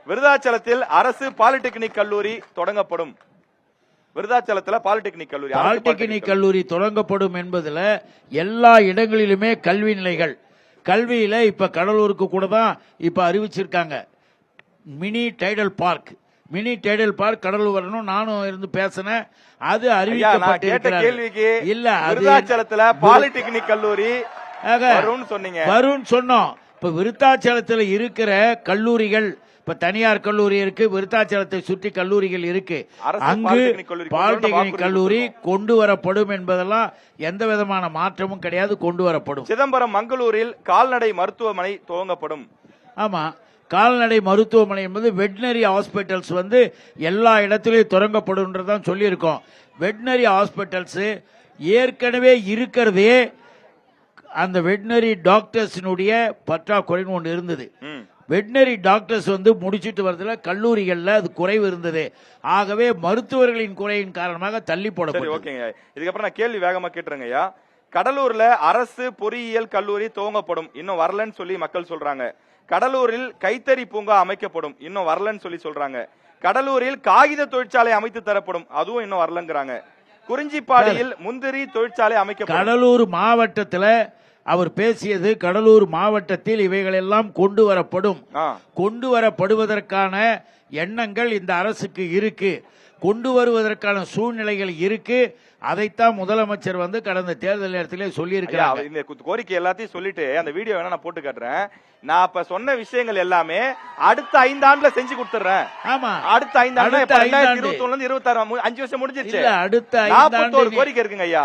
விருதாச்சலத்தில் அரசு பாலிடெக்னிக் கல்லூரி தொடங்கப்படும். விருதாச்சலத்துல பாலிடெக்னிக் கல்லூரி தொடங்கப்படும் என்பதுல எல்லா இடங்களிலுமே கல்வி நிலைகள், கல்வியில இப்ப கடலூருக்கு கூட தான் இப்ப அறிவிச்சிருக்காங்க mini Tidel park. Mini Tidel park Cuddalore வரணும். நானும் இருந்து பேசினேன். அது அறிவிக்கப்பட்டிருக்கிறது. இல்ல விருதாச்சலத்துல பாலிடெக்னிக் கல்லூரி வரும்னு சொன்னோம். இப்ப விருத்தாச்சலத்தில் இருக்கிற கல்லூரிகள், இப்ப தனியார் கல்லூரி இருக்கு, விருத்தாச்சலத்தை சுற்றி கல்லூரிகள் இருக்கு. அங்கு பாலிடெக்னிக் கல்லூரி கொண்டு வரப்படும் என்பதெல்லாம் எந்த விதமான மாற்றமும் கிடையாது, கொண்டு வரப்படும். சிதம்பரம் மங்களூரில் கால்நடை மருத்துவமனை துவங்கப்படும். ஆமா, கால்நடை மருத்துவமனை என்பது வெட்டினரி ஹாஸ்பிட்டல்ஸ் எல்லா இடத்திலையும் தொடங்கப்படும் சொல்லியிருக்கோம். வெட்டினரி ஹாஸ்பிட்டல்ஸ் ஏற்கனவே இருக்கிறதே அந்த வெட்டினரி டாக்டர்ஸினுடைய பற்றாக்குறைன்னு ஒன்று இருந்தது. வெட்டினரி டாக்டர்ஸ் முடிச்சிட்டு வரதுல கல்லூரிகள்ல அது குறைவு இருந்தது. ஆகவே மருத்துவர்களின் குறையின் காரணமாக தள்ளி போடப்பட்டது. ஓகேங்க, இதுக்கப்புறம் நான் கேள்வி வேகமா கேட்டுறேங்கய்யா. கடலூர்ல அரசு பொறியியல் கல்லூரி துவங்கப்படும், இன்னும் வரலன்னு சொல்லி மக்கள் சொல்றாங்க. கடலூரில் கைத்தறி பூங்கா அமைக்கப்படும், இன்னும் வரலன்னு சொல்லி சொல்றாங்க. கடலூரில் காகித தொழிற்சாலை அமைத்து தரப்படும், அதுவும் இன்னும் வரலங்கிறாங்க. குறிஞ்சிப்பாடியில் முந்திரி தொழிற்சாலை அமைக்கப்படும். கடலூர் மாவட்டத்தில் அவர் பேசியது, கடலூர் மாவட்டத்தில் இவைகள் எல்லாம் கொண்டு வரப்படும். கொண்டு வரப்படுவதற்கான எண்ணங்கள் இந்த அரசுக்கு இருக்கு, கொண்டு வருவதற்கான சூழ்நிலைகள் இருக்கு. அதைத்தான் முதலமைச்சர் கடந்த தேர்தல் நேரத்திலே சொல்லி இருக்கிறார். இந்த கோரிக்கை எல்லாத்தையும் சொல்லிட்டு அந்த வீடியோ வேணா நான் போட்டு காட்டுறேன். நான் இப்ப சொன்ன விஷயங்கள் எல்லாமே அடுத்த 5 ஆண்டுல செஞ்சு கொடுத்துறேன். ஆமா, அடுத்த 5 ஆண்டுல 2021 ல 26 5 வருஷம் முடிஞ்சிருச்சு. அடுத்த 41 கோரிக்கை இருக்குங்க ஐயா.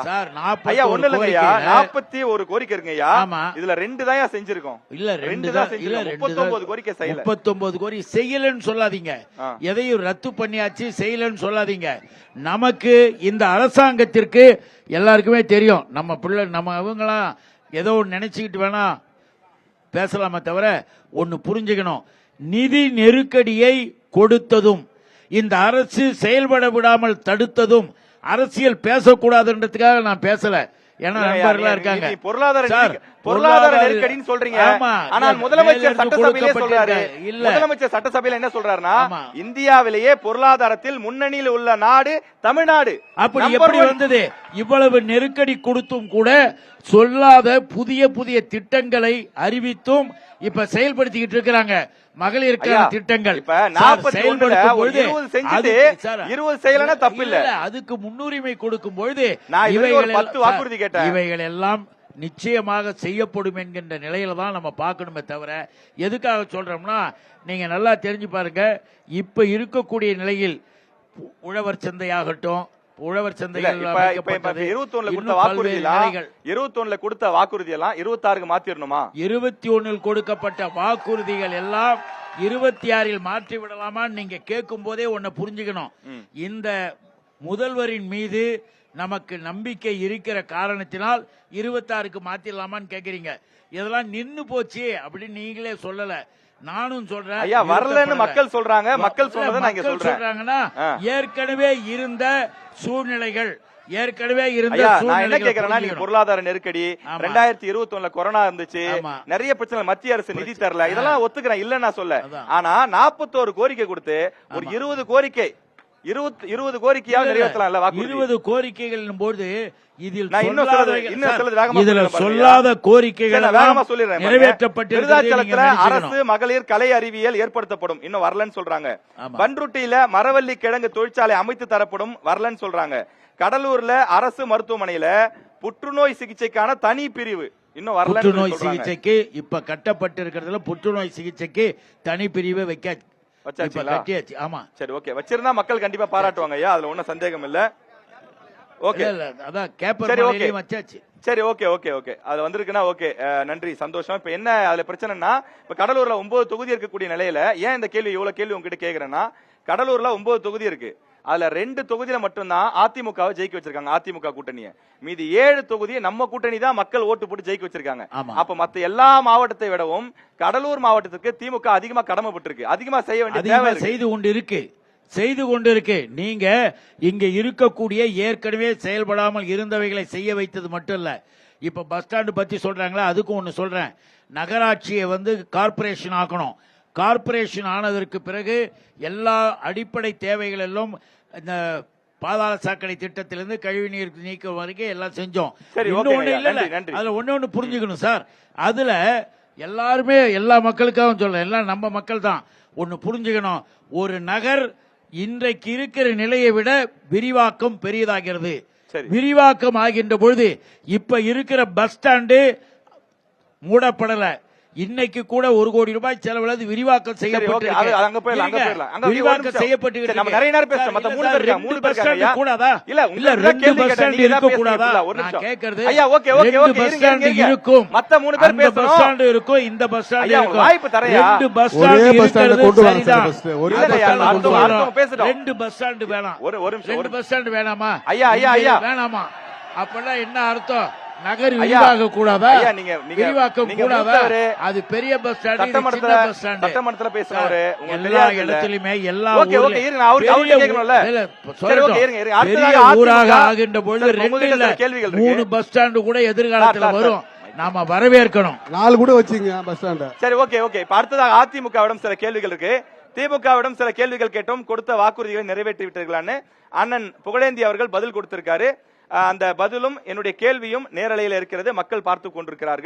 ஐயா ஒண்ணு இல்லங்க ஐயா, 41 கோரிக்கை இருக்குங்க ஐயா. இதுல 2 தான் செஞ்சிருக்கோம். இல்ல 2 தான் செஞ்சிருக்கோம். 39 கோரிக்கை செய்யல. 39 கோரிக்கை செய்யலன்னு சொல்லாதீங்க. எதையும் ரத்து பண்ணியாச்சு செய்யலன்னு சொல்லாதீங்க. நமக்கு இந்த அரசாங்கத்திற்கு எல்லாருக்குமே தெரியும், நம்ம பிள்ளை நம்ம அவங்களாம் ஏதோ நினைச்சுக்கிட்டு வேணா பேசலாமே தவிர ஒன்னு புரிஞ்சுக்கணும். நிதி நெருக்கடியை கொடுத்ததும் இந்த அரசு செயல்பட விடாமல் தடுத்ததும் அரசியல் பேசக்கூடாதுன்றதுக்காக நான் பேசல. ஏன்னா நண்பர்களா இருக்காங்க. பொருளாதார நெருக்கடின்னு சொல்றீங்க. ஆனால் முதலமைச்சர் சட்டசபையிலே சொல்றாரு. முதலமைச்சர் சட்டசபையில என்ன சொல்றாருன்னா, இந்தியாவிலேயே பொருளாதாரத்தில் முன்னணியில் உள்ள நாடு தமிழ்நாடு. அப்படி எப்படி வந்தது? இவ்வளவு நெருக்கடி கொடுத்தும் கூட சொல்லாத புதிய புதிய திட்டங்களை அறிவித்தும் இப்ப செயல்படுத்திக்கிட்டு இருக்கிறாங்க. மகளிருக்கான திட்டங்கள் 20 செய்யலனா தப்பு இல்ல, அதுக்கு முன்னுரிமை கொடுக்கும் பொழுது இவைகள் எல்லாம் நிச்சயமாக செய்யப்படும் என்கின்ற நிலையில தான் நம்ம பார்க்கணுமே தவிர, எதுக்காக சொல்றோம்னா நீங்க நல்லா தெரிஞ்சு பாருங்க. இப்ப இருக்கக்கூடிய நிலையில் உழவர் சந்தையாகட்டும், உழவர் சந்தைகள் 21 கொடுத்த வாக்குறுதி எல்லாம் 26 மாத்திரணுமா? 21 கொடுக்கப்பட்ட வாக்குறுதிகள் எல்லாம் 26 மாற்றி விடலாமான்னு நீங்க கேட்கும் போதே ஒன்ன புரிஞ்சுக்கணும். இந்த முதல்வரின் மீது நமக்கு நம்பிக்கை இருக்கிற காரணத்தினால் 26க்கு மாத்திரலாமான்னு கேக்குறீங்க. இதெல்லாம் நின்னு போச்சு அப்படின்னு நீங்களே சொல்லல, நானும் சொல்றேன். ஐயா வரலன்னு மக்கள் சொல்றாங்க. மக்கள் சொன்னதை நான் சொல்றாங்கன்னா ஏற்கனவே இருந்த சூழ்நிலைகள், ஏற்கனவே இருந்த நான் என்ன கேக்குறேன்னா, நீங்க பொருளாதார நெருக்கடி 2021 கொரோனா இருந்துச்சு, நிறைய பிரச்சனை, மத்திய அரசு நிதி தரல, இதெல்லாம் ஒத்துக்கிறேன், இல்ல நான் சொல்ல. ஆனா 41 கோரிக்கை கொடுத்து ஒரு 20 கோரிக்கை 20 கோரிக்கையாவது நிறைவேற்றலாம்ல. 20 கோரிக்கைகள் போது இதில் சொல்லாத கோரிக்கைகள் நிறைவேற்றப்பட்டிருக்கிறது. அரசு மகளிர் கலை அறிவியல் ஏற்படுத்தப்படும், இன்னும் வரலன்னு சொல்றாங்க. பன்ருட்டியில மரவள்ளி கிழங்கு தொழிற்சாலை அமைத்து தரப்படும், வரலன்னு சொல்றாங்க. கடலூர்ல அரசு மருத்துவமனையில புற்றுநோய் சிகிச்சைக்கான தனி பிரிவு, இன்னும் வரல. புற்றுநோய் சிகிச்சைக்கு இப்ப கட்டப்பட்டிருக்கிறதுல புற்றுநோய் சிகிச்சைக்கு தனி பிரிவு வச்சாச்சு. ஆமா, சரி, ஓகே. வச்சிருந்தா மக்கள் கண்டிப்பா பாராட்டுவாங்க ஐயா, அதுல ஒன்னும் சந்தேகம் இல்ல. ஓகே, அதான் கேப்பர் வச்சாச்சு. சரி, ஓகே ஓகே ஓகே, அது வந்திருக்குன்னா ஓகே, நன்றி, சந்தோஷம். இப்ப என்ன அதுல பிரச்சனைனா, இப்ப கடலூர்ல 9 தொகுதி இருக்கக்கூடிய நிலையில ஏன் இந்த கேள்வி இவ்வளவு கேள்வி உங்ககிட்ட கேக்குறேன்னா, கடலூர்ல 9 தொகுதி இருக்கு. அதுல 2 தொகுதியில மட்டும்தான் அதிமுகவை ஜெயிக்க வச்சிருக்காங்க, அதிமுக கூட்டணியை. மீதி 7 தொகுதியை நம்ம கூட்டணி தான் மக்கள் ஓட்டு போட்டு ஜெயிக்க வச்சிருக்காங்க. அப்ப மத்த எல்லா மாவட்டத்தை விடவும் கடலூர் மாவட்டத்துக்கு திமுக அதிகமா கடமைப்பட்டிருக்கு, அதிகமா செய்ய வேண்டிய தேவை செய்து கொண்டிருக்கு. நீங்க இங்க இருக்கக்கூடிய ஏற்கனவே செயல்படாமல் இருந்தவைகளை செய்ய வைத்தது மட்டும் இல்ல, இப்ப பஸ் ஸ்டாண்டு பத்தி சொல்றாங்களா, அதுக்கும் ஒண்ணு சொல்றேன். நகராட்சியை கார்பரேஷன் ஆக்கணும். கார்ப்பரேஷன் ஆனதற்கு பிறகு எல்லா அடிப்படை தேவைகள் எல்லாம் இந்த பாதாள சாக்கடை திட்டத்திலிருந்து கழிவு நீர் நீக்கம் வரைக்கும் எல்லாம் செஞ்சோம். சரி, இன்னொன்னு ஓகேங்க, இல்ல, நன்றி, நன்றி. அதுல ஒண்ணு புரிஞ்சுக்கணும் சார். அதுல எல்லாருமே எல்லா மக்களுக்காகவும் சொல்ல, எல்லாம் நம்ம மக்கள் தான். ஒன்னு புரிஞ்சுக்கணும், ஒரு நகர் இன்றைக்கு இருக்கிற நிலையை விட விரிவாக்கம் பெரியதாகிறது. சரி. விரிவாக்கம் ஆகின்ற பொழுது இப்ப இருக்கிற பஸ் ஸ்டாண்டு மூடப்படல. இன்னைக்கு கூட 1 கோடி ரூபாய் செலவுல அது விரிவாக்கம் சரி, ஓகே. அது அங்க போயிடலாம், அங்க போயிடலாம். அங்க ஒரு விரிவாக்கம் நிமிஷம். செய்யப்பட்டு சரி, நம்ம நிறைய நேரம் பேசுறோம். மத்த 3 பேர் இருக்காங்க, 3 பேர் இருக்காங்க ஐயா. கூடாதா? இல்ல, இல்ல, உங்களுக்கு 2 கேள்வி பஸ் கேட்டேன், ஸ்டாண்ட் நீங்க தான் இருக்க பேசுறீங்க. கூடாதா? ஒரு நான் நிமிஷம். கேக்குறது, ஐயா, ஓகே, ஓகே, 2 ஓகே, பஸ் இருங்க, ஸ்டாண்ட் இருங்க. இருக்கும். மத்த 3 பேர் அந்த பஸ் பேசணும். ஸ்டாண்ட் இருக்கும், இந்த பஸ் ஸ்டாண்ட் ஐயா, இருக்கும். வாய்ப்பு தரையா? 2 பஸ் ஒரே ஸ்டாண்ட் பஸ் ஸ்டாண்ட் இருக்கிறது கொண்டு வாங்க சார் சரிதான். first. ஒரே இல்ல, பஸ் ஐயா, ஸ்டாண்ட் கொண்டு வாங்க. அடுத்தவங்க பேசட்டும். 2 பஸ் ஸ்டாண்ட் வேணாம். ஒரு நிமிஷம், 2 பஸ் ஸ்டாண்ட் வேணாமா? ஐயா, ஐயா, ஐயா. வேணாமா? அப்பெல்லாம் என்ன அர்த்தம்? நகர் ஐயா, விரிவாக கூடாதா? ஐயா, நீங்க- விரிவாக்கம் நீங்க கூடாதா? மூத்தவரு. அது பெரிய பஸ் ஸ்டாண்ட், இது சட்டமன்றத்துல சின்ன பஸ் ஸ்டாண்ட். சட்டமன்றத்துல பேசுறவரு உங்களுக்கு எல்லா தெரியாது இல்ல? இடத்திலுமே எல்லா ஓகே, ஓகே, இருங்க, நான் அவருக்கு பெரிய கேட்கணும்ல? இல்ல, சரி, சொல்லட்டும். ஓகே, இருங்க, இருங்க. அடுத்ததாக பெரிய அதிமுக ஊராக ஆகின்ற பொழுது சரி, 2 உங்ககிட்ட இல்ல சில கேள்விகள் இருக்கு. 3 பஸ் ஸ்டாண்ட் கூட எதிர்காலத்துல சார், சார், வரும். நாம வரவேற்கணும். 4 கூட வச்சுங்க பஸ் ஸ்டாண்ட. சரி, ஓகே, ஓகே. இப்ப அடுத்ததாக அதிமுகவிடம் சில கேள்விகள் இருக்கு. திமுகவிடம் சில கேள்விகள் கேட்டோம், கொடுத்த வாக்குறுதிகளை நிறைவேற்றி விட்டீர்களான்னு அண்ணன் புகழேந்தி அவர்கள் பதில் கொடுத்திருக்காரு. அந்த பதிலும் என்னுடைய கேள்வியும் நேரலையில் இருக்கிறது, மக்கள் பார்த்து கொண்டிருக்கிறார்கள்.